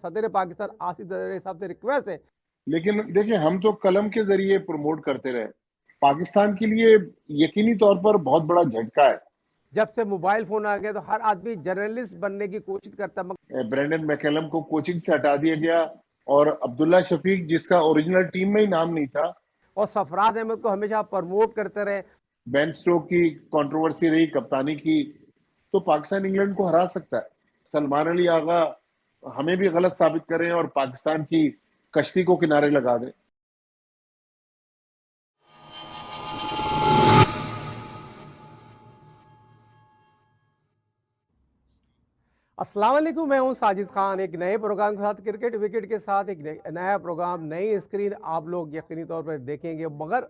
सदर पाकिस्तान आसिफ ज़रदारी साहब से रिक्वेस्ट है। लेकिन देखिए, हम तो कलम के जरिए प्रमोट करते रहे। पाकिस्तान के लिए यकीनी तौर पर बहुत बड़ा झटका है। जब से मोबाइल फोन आ गया तो हर आदमी जर्नलिस्ट बनने की कोशिश करता है, ब्रेंडन मैकलम को कोचिंग से हटा दिया गया, और अब्दुल्ला शफीक, जिसका ओरिजिनल टीम में ही नाम नहीं था, और सरफराज अहमद को हमेशा प्रमोट करते रहे। बेन स्टोक की कंट्रोवर्सी रही कप्तानी की, तो पाकिस्तान इंग्लैंड को हरा सकता है। सलमान अली आगा हमें भी गलत साबित करें और पाकिस्तान की कश्ती को किनारे लगा दें। अस्सलाम वालेकुम, मैं हूं साजिद खान, एक नए प्रोग्राम के साथ, क्रिकेट विकेट के साथ एक नया प्रोग्राम, नई स्क्रीन आप लोग यकीनी तौर पर देखेंगे। मगर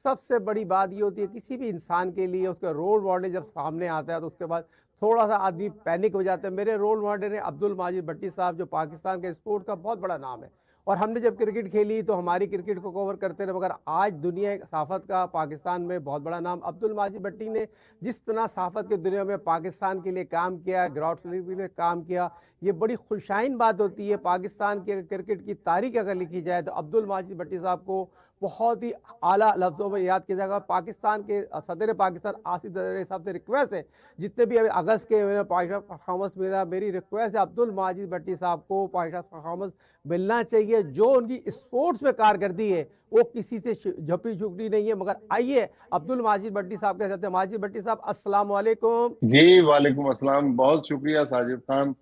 सबसे बड़ी बात ये होती है किसी भी इंसान के लिए उसका रोल मॉडल जब सामने आता है तो उसके बाद थोड़ा सा आदमी पैनिक हो जाता है। मेरे रोल मॉडल है अब्दुल माजिद भट्टी साहब, जो पाकिस्तान के स्पोर्ट का बहुत बड़ा नाम है। और हमने जब क्रिकेट खेली तो हमारी क्रिकेट को कवर करते रहे, मगर आज दुनिया सहाफ़त का पाकिस्तान में बहुत बड़ा नाम अब्दुल माजिद भट्टी ने जिस तरह सहाफ़त की दुनिया में पाकिस्तान के लिए काम किया, ग्राउंड फ्लोर में काम किया, ये बड़ी खुशाइन बात होती है। पाकिस्तान के क्रिकेट की तारीख अगर लिखी जाए तो अब्दुल माजिद भट्टी साहब को बहुत ही आला लफ्ज़ों में याद किया जाएगा। पाकिस्तान के सदर पाकिस्तान आसिफ ज़रदारी साहब से रिक्वेस्ट है, जितने भी अभी अगस्त के पाकिस्तान परफॉर्मेंस मिला, मेरी रिक्वेस्ट है अब्दुल माजिद भट्टी साहब को पाकिस्तान परफॉर्मेंस मिलना चाहिए। जो उनकी स्पोर्ट्स में कारकर्दी है वो किसी से झपी झुकनी नहीं है। मगर आइए अब्दुल माजिद भट्टी साहब के साथ। माजिद भट्टी साहब, अस्सलाम वालेकुम। जी वालेकुम अस्सलाम। बहुत शुक्रिया साजिद खान,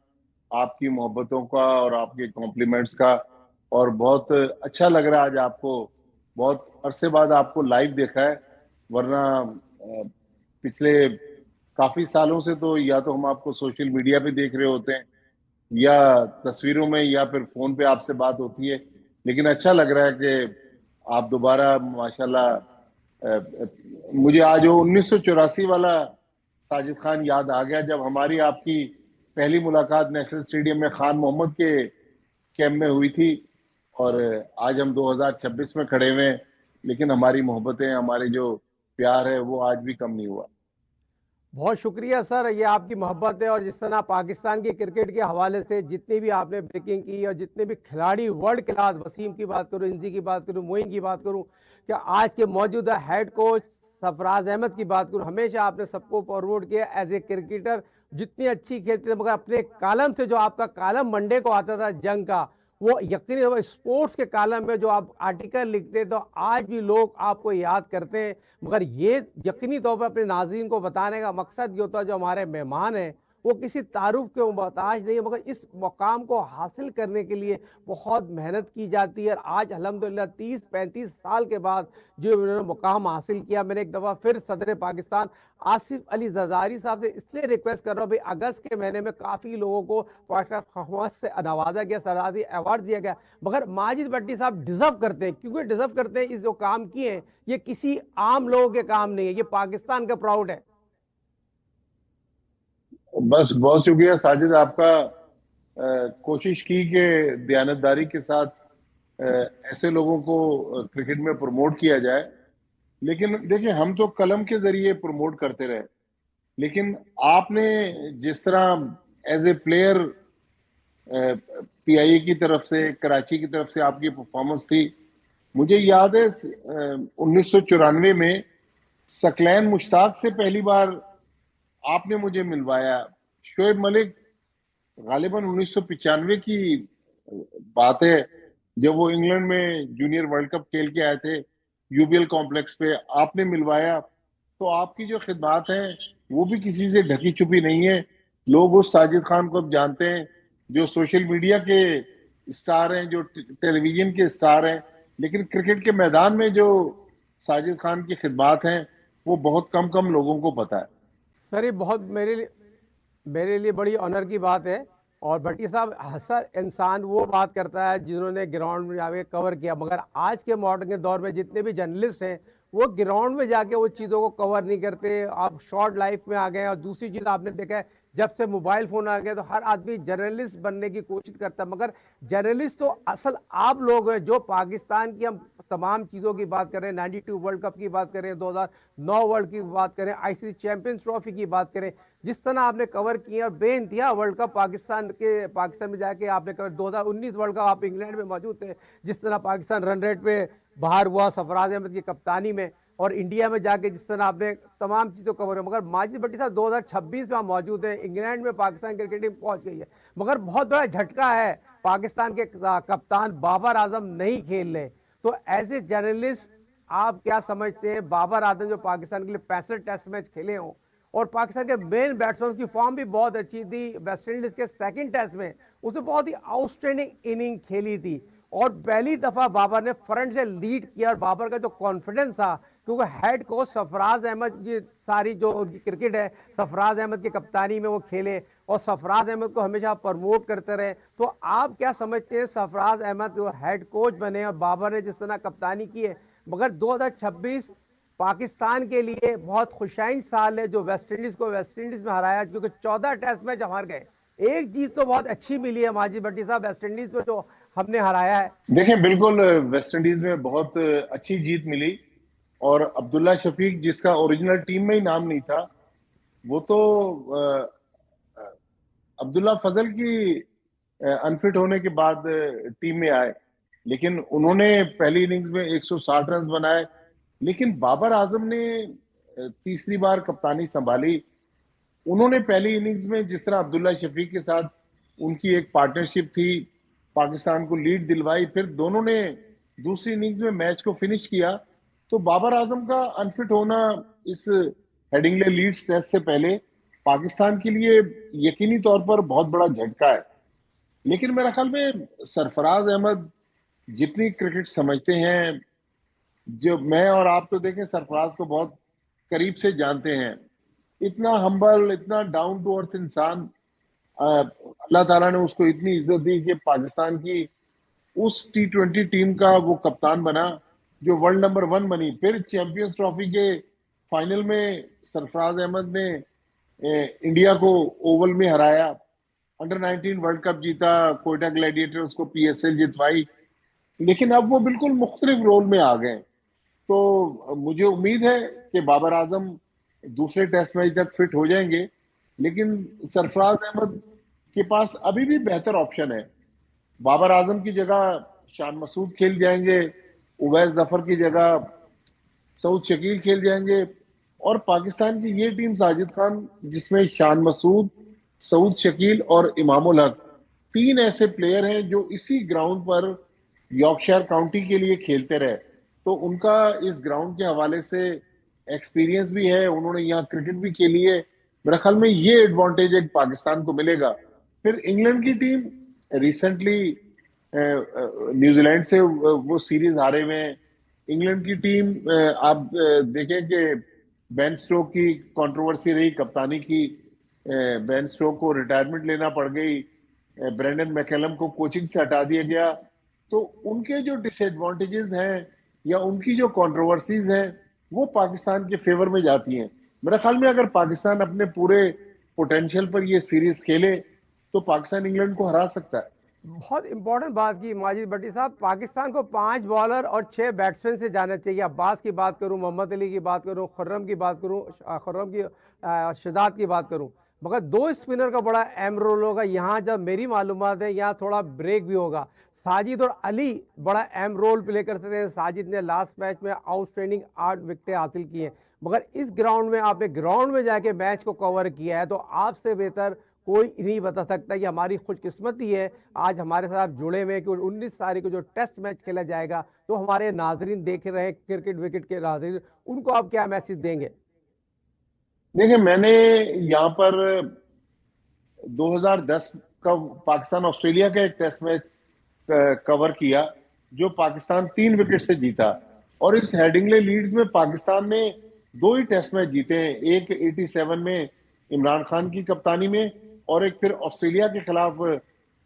आपकी मोहब्बतों का और आपके कॉम्प्लीमेंट्स का। और बहुत अच्छा लग रहा है आज आपको, बहुत अरसे बाद आपको लाइव देखा है। वरना पिछले काफी सालों से तो या तो हम आपको सोशल मीडिया पे देख रहे होते हैं, या तस्वीरों में, या फिर फोन पे आपसे बात होती है। लेकिन अच्छा लग रहा है कि आप दोबारा माशाल्लाह। मुझे आज वो 1984 वाला साजिद खान याद आ गया, जब हमारी आपकी पहली मुलाकात नेशनल स्टेडियम में खान मोहम्मद के कैंप में हुई थी। और आज हम 2026 में खड़े हुए हैं, लेकिन हमारी मोहब्बतें, हमारे जो प्यार है, वो आज भी कम नहीं हुआ। बहुत शुक्रिया सर, ये आपकी मोहब्बत है। और जिस तरह पाकिस्तान की क्रिकेट के हवाले से जितनी भी आपने ब्रेकिंग की और जितने भी खिलाड़ी वर्ल्ड क्लास, वसीम की बात करूं, इंजी की बात करूं, मोइन की बात करूं, क्या आज के मौजूदा हेड कोच सरफराज अहमद की बात करूं, हमेशा आपने सबको फॉरवर्ड किया एज ए क्रिकेटर। जितनी अच्छी खेलते थे, मगर अपने कालम से, जो आपका कालम मंडे को आता था जंग का, वो यकीन स्पोर्ट्स के कालम में जो आप आर्टिकल लिखते हैं, तो आज भी लोग आपको याद करते हैं। मगर ये यकीनी तौर पर अपने नाज़रीन को बताने का मकसद ये होता है जो हमारे मेहमान हैं वो किसी तारुफ के मोहताज नहीं है, मगर इस मुकाम को हासिल करने के लिए बहुत मेहनत की जाती है। और आज अल्हम्दुलिल्लाह 30-35 साल के बाद जो उन्होंने मुकाम हासिल किया, मैंने एक दफ़ा फिर सदर पाकिस्तान आसिफ अली ज़रदारी साहब से इसलिए रिक्वेस्ट कर रहा हूँ भाई, अगस्त के महीने में काफ़ी लोगों को पाकिस्तान से नवाजा गया, सरदारी अवार्ड दिया गया, मगर माजिद भट्टी साहब डिजर्व करते हैं। क्योंकि डिजर्व करते हैं, इस जो काम किए हैं ये किसी आम लोगों के काम नहीं है, ये पाकिस्तान का प्राउड है। बस बहुत शुक्रिया साजिद आपका। कोशिश की कि दयानतदारी के साथ अ, ऐसे लोगों को क्रिकेट में प्रमोट किया जाए। लेकिन देखिए, हम तो कलम के जरिए प्रमोट करते रहे। लेकिन आपने जिस तरह एज ए प्लेयर पीआईए की तरफ से, कराची की तरफ से आपकी परफॉर्मेंस थी, मुझे याद है 1994 में सकलैन मुश्ताक से पहली बार आपने मुझे मिलवाया। शोएब मलिक, गालिबन 1995 की बात है, जब वो इंग्लैंड में जूनियर वर्ल्ड कप खेल के आए थे यूबीएल कॉम्प्लेक्स पे, आपने मिलवाया। तो आपकी जो खिदमात हैं वो भी किसी से ढकी छुपी नहीं है। लोग उस साजिद खान को अब जानते हैं जो सोशल मीडिया के स्टार हैं, जो टेलीविजन के स्टार हैं। लेकिन क्रिकेट के मैदान में जो साजिद खान की खिदमात हैं, वो बहुत कम कम लोगों को पता है। सर ये बहुत मेरे लिए बड़ी ऑनर की बात है। और भट्टी साहब, हर इंसान वो बात करता है जिन्होंने ग्राउंड में जाके कवर किया, मगर आज के मॉडर्न के दौर में जितने भी जर्नलिस्ट हैं वो ग्राउंड में जाके वो चीज़ों को कवर नहीं करते। आप शॉर्ट लाइफ में आ गए। और दूसरी चीज़ आपने देखा है जब से मोबाइल फोन आ गया तो हर आदमी जर्नलिस्ट बनने की कोशिश करता है, मगर जर्नलिस्ट तो असल आप लोग हैं जो पाकिस्तान की हम तमाम चीज़ों की बात करें, 92 वर्ल्ड कप की बात करें, 2009 वर्ल्ड की बात करें, आईसीसी चैंपियंस ट्रॉफी की बात करें, जिस तरह आपने कवर किया और बेइंतहा वर्ल्ड कप पाकिस्तान में जाके आपने कवर, 2019 वर्ल्ड कप आप इंग्लैंड में मौजूद थे, जिस तरह पाकिस्तान रन रेट पे बाहर हुआ सरफराज अहमद की कप्तानी में, और इंडिया में जाके जिस तरह आपने तमाम चीज़ों कवर है। मगर माजिद भट्टी साहब 2026 में आप मौजूद हैं, इंग्लैंड में पाकिस्तान क्रिकेट टीम पहुंच गई है, मगर बहुत बड़ा झटका है, पाकिस्तान के कप्तान बाबर आजम नहीं खेल रहे। तो एज ए जर्नलिस्ट आप क्या समझते हैं, बाबर आजम जो पाकिस्तान के लिए 65 टेस्ट मैच खेले हों और पाकिस्तान के मेन बैट्समैन की फॉर्म भी बहुत अच्छी थी, वेस्ट इंडीज के सेकंड टेस्ट में उसने बहुत ही आउटस्टैंडिंग इनिंग खेली थी और पहली दफा बाबर ने फ्रंट से लीड किया, और बाबर का जो कॉन्फिडेंस था, क्योंकि हेड कोच सरफराज अहमद की सारी जो उनकी क्रिकेट है सरफराज अहमद की कप्तानी में वो खेले और सरफराज अहमद को हमेशा प्रमोट करते रहे। तो आप क्या समझते हैं, सरफराज अहमद जो हेड कोच बने और बाबर ने जिस तरह कप्तानी की है, मगर 2026 पाकिस्तान के लिए बहुत खुशाइन साल है, जो वेस्ट इंडीज को वेस्ट इंडीज में हराया, क्योंकि 14 टेस्ट मैच हार गए, एक जीत तो बहुत अच्छी मिली है माजिद भट्टी साहब वेस्ट इंडीज में जो हमने हराया है। देखें, बिल्कुल वेस्ट इंडीज में बहुत अच्छी जीत मिली, और अब्दुल्ला शफीक जिसका ओरिजिनल टीम में ही नाम नहीं था, वो तो अब्दुल्ला फजल की अनफिट होने के बाद टीम में आए, लेकिन उन्होंने पहली इनिंग्स में 160 रन बनाए। लेकिन बाबर आजम ने तीसरी बार कप्तानी संभाली, उन्होंने पहली इनिंग्स में जिस तरह अब्दुल्ला शफीक के साथ उनकी एक पार्टनरशिप थी, पाकिस्तान को लीड दिलवाई, फिर दोनों ने दूसरी इनिंग्स में मैच को फिनिश किया। तो बाबर आजम का अनफिट होना इस हेडिंगले लीड्स टेस्ट से पहले पाकिस्तान के लिए यकीनी तौर पर बहुत बड़ा झटका है। लेकिन मेरा ख्याल में सरफराज अहमद जितनी क्रिकेट समझते हैं, जो मैं और आप तो देखें सरफराज को बहुत करीब से जानते हैं, इतना हम्बल, इतना डाउन टू अर्थ इंसान, अल्लाह ताला ने उसको इतनी इज्जत दी कि पाकिस्तान की उस T20 टीम का वो कप्तान बना जो वर्ल्ड नंबर 1 बनी। फिर चैंपियंस ट्रॉफी के फाइनल में सरफराज अहमद ने इंडिया को ओवल में हराया, अंडर 19 वर्ल्ड कप जीता, कोयटा ग्लैडिएटर्स को PSL जितवाई। लेकिन अब वो बिल्कुल मुख्तलिफ रोल में आ गए। तो मुझे उम्मीद है कि बाबर आजम दूसरे टेस्ट मैच तक फिट हो जाएंगे, लेकिन सरफराज अहमद के पास अभी भी बेहतर ऑप्शन है। बाबर आजम की जगह शान मसूद खेल जाएंगे, उवैस जफर की जगह सऊद शकील खेल जाएंगे, और पाकिस्तान की ये टीम साजिद खान जिसमें शान मसूद, सऊद शकील और इमामुल हक, तीन ऐसे प्लेयर हैं जो इसी ग्राउंड पर यॉर्कशायर काउंटी के लिए खेलते रहे। तो उनका इस ग्राउंड के हवाले से एक्सपीरियंस भी है, उन्होंने यहाँ क्रिकेट भी खेली है। मेरे ख्याल में ये एडवांटेज एक पाकिस्तान को मिलेगा। फिर इंग्लैंड की टीम रिसेंटली न्यूजीलैंड से वो सीरीज हारे हुए हैं। इंग्लैंड की टीम आप देखें कि बेन स्टोक की कंट्रोवर्सी रही कप्तानी की, बेन स्टोक को रिटायरमेंट लेना पड़ गई, ब्रेंडन मैकलम को कोचिंग से हटा दिया गया। तो उनके जो डिसएडवांटेजेस हैं या उनकी जो कंट्रोवर्सीज हैं वो पाकिस्तान के फेवर में जाती हैं। मेरे ख्याल में अगर पाकिस्तान अपने पूरे पोटेंशियल पर ये सीरीज खेले तो पाकिस्तान इंग्लैंड को हरा सकता है। बहुत इंपॉर्टेंट बात की माजिद भट्टी साहब, पाकिस्तान को 5 बॉलर और 6 बैट्समैन से जाना चाहिए। अब्बास की बात करूं, मोहम्मद अली की बात करूं, खुर्रम की बात करूं, खुर्रम की शहजाद की बात करूं, मगर 2 स्पिनर का बड़ा अहम रोल होगा। यहाँ जब मेरी मालूमात है यहाँ थोड़ा ब्रेक भी होगा, साजिद और अली बड़ा अहम रोल प्ले कर सकते हैं। साजिद ने लास्ट मैच में आउटस्टैंडिंग 8 विकेटें हासिल की हैं, मगर इस ग्राउंड में आपने ग्राउंड में जाके मैच को कवर किया है, तो आपसे बेहतर कोई नहीं बता सकता। कि हमारी खुशकिस्मती है आज हमारे साथ जुड़े हुए, कि 19 तारीख को जो टेस्ट मैच खेला जाएगा तो हमारे नाजरीन देख रहे हैं, क्रिकेट विकेट के नाजरीन, उनको आप क्या मैसेज देंगे? देखिए, मैंने यहाँ पर 2010 का पाकिस्तान ऑस्ट्रेलिया का एक टेस्ट मैच कवर किया जो पाकिस्तान 3 विकेट से जीता, और इस हेडिंगले लीड्स में पाकिस्तान ने 2 ही टेस्ट मैच जीते हैं, एक 87 में इमरान खान की कप्तानी में, और एक फिर ऑस्ट्रेलिया के खिलाफ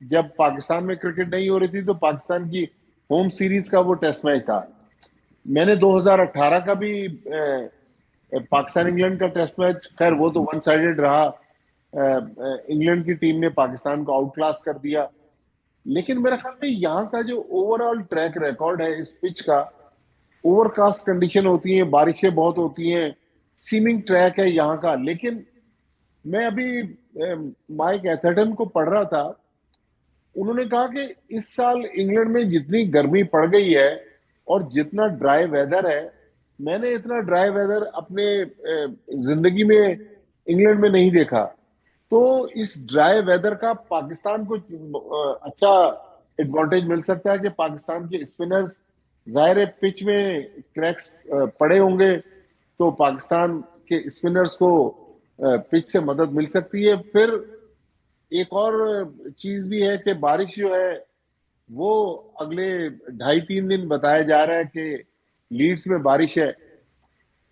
जब पाकिस्तान में क्रिकेट नहीं हो रही थी तो पाकिस्तान की होम सीरीज का वो टेस्ट मैच था। मैंने 2018 का भी पाकिस्तान इंग्लैंड का टेस्ट मैच, खैर वो तो वन साइडेड रहा, इंग्लैंड की टीम ने पाकिस्तान को आउट क्लास कर दिया। लेकिन मेरे ख्याल में यहाँ का जो ओवरऑल ट्रैक रिकॉर्ड है इस पिच का, ओवरकास्ट कंडीशन होती है, बारिशें बहुत होती हैं, सीमिंग ट्रैक है यहाँ का। लेकिन मैं अभी माइक एथरटन को पढ़ रहा था, उन्होंने कहा कि इस साल इंग्लैंड में जितनी गर्मी पड़ गई है और जितना ड्राई वेदर है, मैंने इतना ड्राई वेदर अपने जिंदगी में इंग्लैंड में नहीं देखा। तो इस ड्राई वेदर का पाकिस्तान को अच्छा एडवांटेज मिल सकता है कि पाकिस्तान के स्पिनर्स, जाहिर है पिच में क्रैक्स पड़े होंगे, तो पाकिस्तान के स्पिनर्स को पिच से मदद मिल सकती है। फिर एक और चीज भी है कि बारिश जो है वो अगले 2.5-3 दिन बताया जा रहा है कि लीड्स में बारिश है।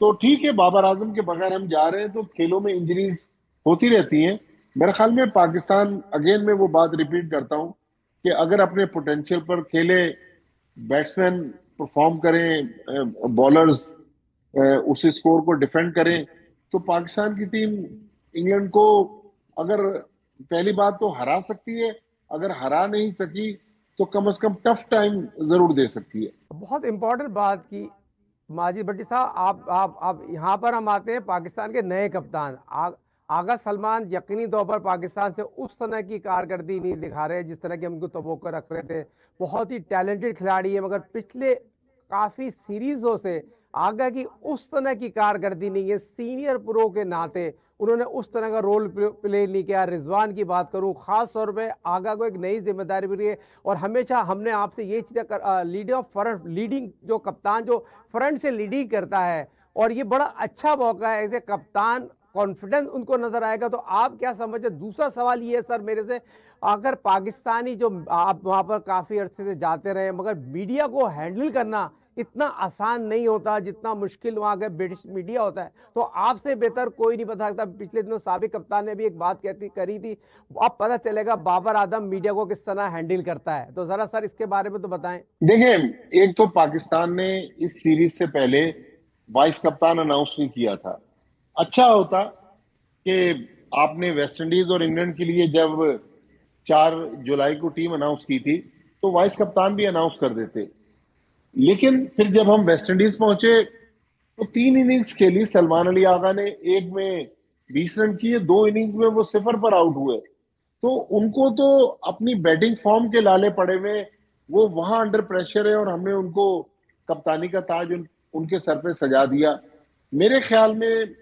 तो ठीक है, बाबर आजम के बगैर हम जा रहे हैं तो खेलों में इंजरीज होती रहती हैं। मेरे ख्याल में पाकिस्तान, अगेन मैं वो बात रिपीट करता हूं कि अगर अपने पोटेंशियल पर खेले, बैट्समैन परफॉर्म करें, बॉलर्स उस स्कोर को डिफेंड करें, तो पाकिस्तान की टीम इंग्लैंड को, अगर पहली बात तो हरा सकती है, अगर हरा नहीं सकी तो कम से कम टफ टाइम जरूर दे सकती है। बहुत इंपॉर्टेंट बात की माजिद भट्टी साहब। आप यहाँ पर हम आते हैं पाकिस्तान के नए कप्तान आगा सलमान। यकीनी तौर पर पाकिस्तान से उस तरह की कारकर्दगी नहीं दिखा रहे जिस तरह की हम उनको तवक्को रख रहे थे। बहुत ही टैलेंटेड खिलाड़ी है, मगर पिछले काफ़ी सीरीजों से आगा की उस तरह की कारकर्दगी नहीं है। सीनियर प्रो के नाते उन्होंने उस तरह का रोल प्ले नहीं किया। रिजवान की बात करूं, खास तौर पे आगा को एक नई जिम्मेदारी मिली है और हमेशा हमने आपसे ये चीज़ें लीडिंग ऑफ फ्रंट, लीडिंग जो कप्तान जो फ्रंट से लीडिंग करता है, और ये बड़ा अच्छा मौका है ऐसे कप्तान, कॉन्फिडेंस उनको नजर आएगा। तो आप क्या समझते? दूसरा सवाल ये है सर मेरे से, अगर पाकिस्तानी जो आप वहां पर काफी अरसे से जाते रहे, मगर मीडिया को हैंडल करना इतना आसान नहीं होता जितना मुश्किल वहां का ब्रिटिश मीडिया होता है, तो आपसे बेहतर कोई नहीं बता सकता। पिछले दिनों साबिक कप्तान ने भी एक बात कहती करी थी, अब पता चलेगा बाबर आजम मीडिया को किस तरह हैंडल करता है। तो जरा सर इसके बारे में तो बताएं। देखिए, एक तो पाकिस्तान ने इस सीरीज से पहले वाइस कप्तान अनाउंस नहीं किया था। अच्छा होता कि आपने वेस्ट इंडीज और इंग्लैंड के लिए जब 4 जुलाई को टीम अनाउंस की थी तो वाइस कप्तान भी अनाउंस कर देते। लेकिन फिर जब हम वेस्ट इंडीज पहुंचे तो 3 इनिंग्स खेली सलमान अली आगा ने, एक में 20 रन किए, 2 इनिंग्स में वो 0 पर आउट हुए। तो उनको तो अपनी बैटिंग फॉर्म के लाले पड़े हुए, वो वहां अंडर प्रेशर है और हमने उनको कप्तानी का ताज उनके सर पे सजा दिया। मेरे ख्याल में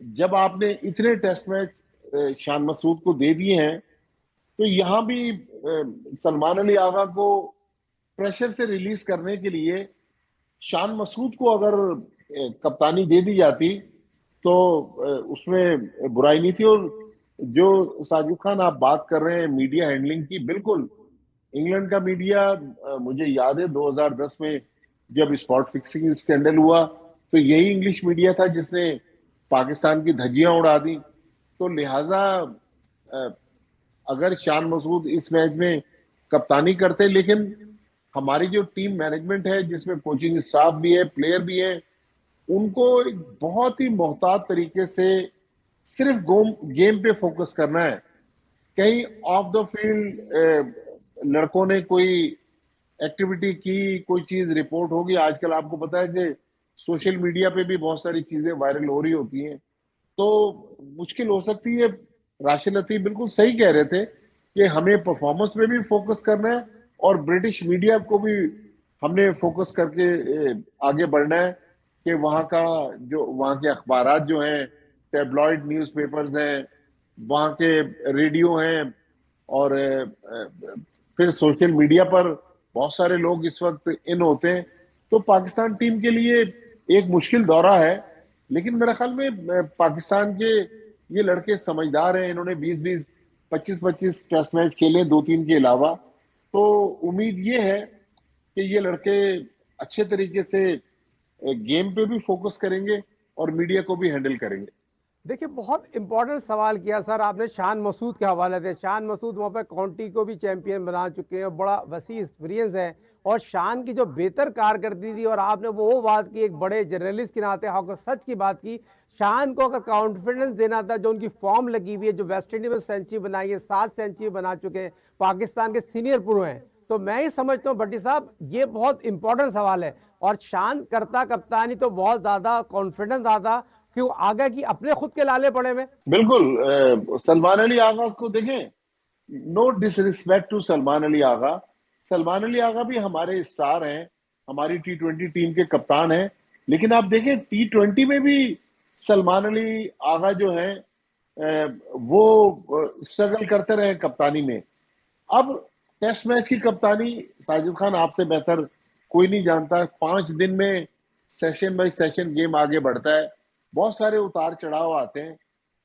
जब आपने इतने टेस्ट मैच शान मसूद को दे दिए हैं, तो यहाँ भी सलमान अली आगा को प्रेशर से रिलीज करने के लिए शान मसूद को अगर कप्तानी दे दी जाती तो उसमें बुराई नहीं थी। और जो साजिद खान आप बात कर रहे हैं मीडिया हैंडलिंग की, बिल्कुल इंग्लैंड का मीडिया, मुझे याद है 2010 में जब स्पॉट फिक्सिंग स्कैंडल हुआ तो यही इंग्लिश मीडिया था जिसने पाकिस्तान की धज्जियां उड़ा दी। तो लिहाजा अ, अगर शान मसूद इस मैच में कप्तानी करते, लेकिन हमारी जो टीम मैनेजमेंट है जिसमें कोचिंग स्टाफ भी है, प्लेयर भी है, उनको एक बहुत ही मोहतात तरीके से सिर्फ गेम पे फोकस करना है। कहीं ऑफ द फील्ड लड़कों ने कोई एक्टिविटी की, कोई चीज रिपोर्ट होगी। आजकल आपको पता है कि सोशल मीडिया पे भी बहुत सारी चीजें वायरल हो रही होती हैं, तो मुश्किल हो सकती है। राशिद लतीफ बिल्कुल सही कह रहे थे कि हमें परफॉर्मेंस पे भी फोकस करना है और ब्रिटिश मीडिया को भी हमने फोकस करके आगे बढ़ना है कि वहाँ के अखबारात जो हैं, टैबलॉइड न्यूज़पेपर्स हैं, वहाँ के रेडियो हैं, और फिर सोशल मीडिया पर बहुत सारे लोग इस वक्त इन होते हैं। तो पाकिस्तान टीम के लिए एक मुश्किल दौरा है। लेकिन मेरे ख्याल में पाकिस्तान के ये लड़के समझदार हैं, इन्होंने 20-20, 25-25 टेस्ट मैच खेले, 2-3 के अलावा। तो उम्मीद ये है कि ये लड़के अच्छे तरीके से गेम पे भी फोकस करेंगे और मीडिया को भी हैंडल करेंगे। देखिए, बहुत इंपॉर्टेंट सवाल किया सर आपने शान मसूद के हवाले से। शान मसूद वहाँ पे काउंटी को भी चैंपियन बना चुके हैं, बड़ा वसी एक्सपीरियंस है। और शान की जो बेहतर कारकर्दगी थी, और आपने वो बात की एक बड़े जर्नलिस्ट के नाते, अगर सच की बात की, शान को अगर कॉन्फिडेंस देना था, जो उनकी फॉर्म लगी हुई है, जो वेस्ट इंडीज में सेंचुरी बनाई है, 7 सेंचुरी बना चुके हैं, पाकिस्तान के सीनियर प्रो हैं, तो मैं ही समझता हूँ भट्टी साहब ये बहुत इंपॉर्टेंट सवाल है। और शान करता कप्तानी तो बहुत ज्यादा कॉन्फिडेंस आता, क्यों आगे की अपने खुद के लाले पड़े में। बिल्कुल। सलमान अली आगा को देखें, no disrespect to Salman Ali Agha, Salman Ali Agha भी हमारे स्टार हैं, हमारी T20 टीम के कप्तान हैं। लेकिन आप देखें T20 में भी सलमान अली आगा जो है वो स्ट्रगल करते रहे कप्तानी में। अब टेस्ट मैच की कप्तानी साजिद खान आपसे बेहतर कोई नहीं जानता। 5 दिन में सेशन बाय सेशन गेम आगे बढ़ता है, बहुत सारे उतार चढ़ाव आते हैं,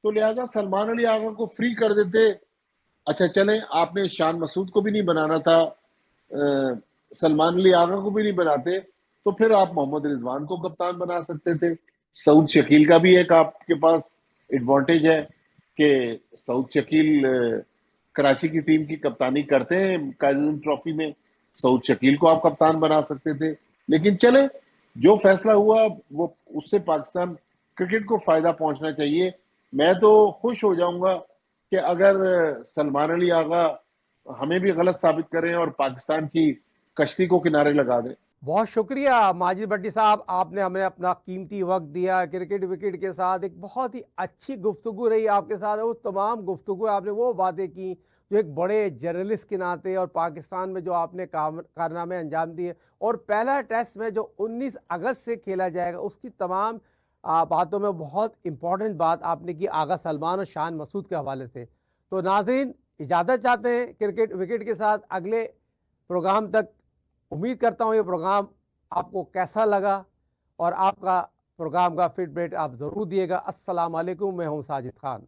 तो लिहाजा सलमान अली आगा को फ्री कर देते। अच्छा चलें, आपने शान मसूद को भी नहीं बनाना था, सलमान अली आगा को भी नहीं बनाते, तो फिर आप मोहम्मद रिजवान को कप्तान बना सकते थे। सऊद शकील का भी एक आपके पास एडवांटेज है कि सऊद शकील कराची की टीम की कप्तानी करते हैं काइजन ट्रॉफी में, सऊद शकील को आप कप्तान बना सकते थे। लेकिन चले, जो फैसला हुआ वो उससे पाकिस्तान क्रिकेट को फायदा पहुंचना चाहिए। मैं तो खुश हो जाऊंगा कि अगर सलमान अली आगा हमें भी गलत साबित करें और पाकिस्तान की कश्ती को किनारे लगा दें। बहुत शुक्रिया माजिद भट्टी साहब, आपने हमें अपना कीमती वक्त दिया क्रिकेट विकेट के साथ। एक बहुत ही अच्छी गुफ्तगू रही आपके साथ। वो तमाम गुफ्तगू आपने वो बातें की जो एक बड़े जर्नलिस्ट के नाते, और पाकिस्तान में जो आपने कारनामे अंजाम दिए, और पहला टेस्ट में जो 19 अगस्त से खेला जाएगा उसकी तमाम बातों में बहुत इंपॉर्टेंट बात आपने की आगा सलमान और शान मसूद के हवाले से। तो नाजरीन, इजाज़त चाहते हैं क्रिकेट विकेट के साथ। अगले प्रोग्राम तक उम्मीद करता हूँ ये प्रोग्राम आपको कैसा लगा, और आपका प्रोग्राम का फीडबैक आप ज़रूर दिएगा। अस्सलाम वालेकुम, मैं हूँ साजिद खान।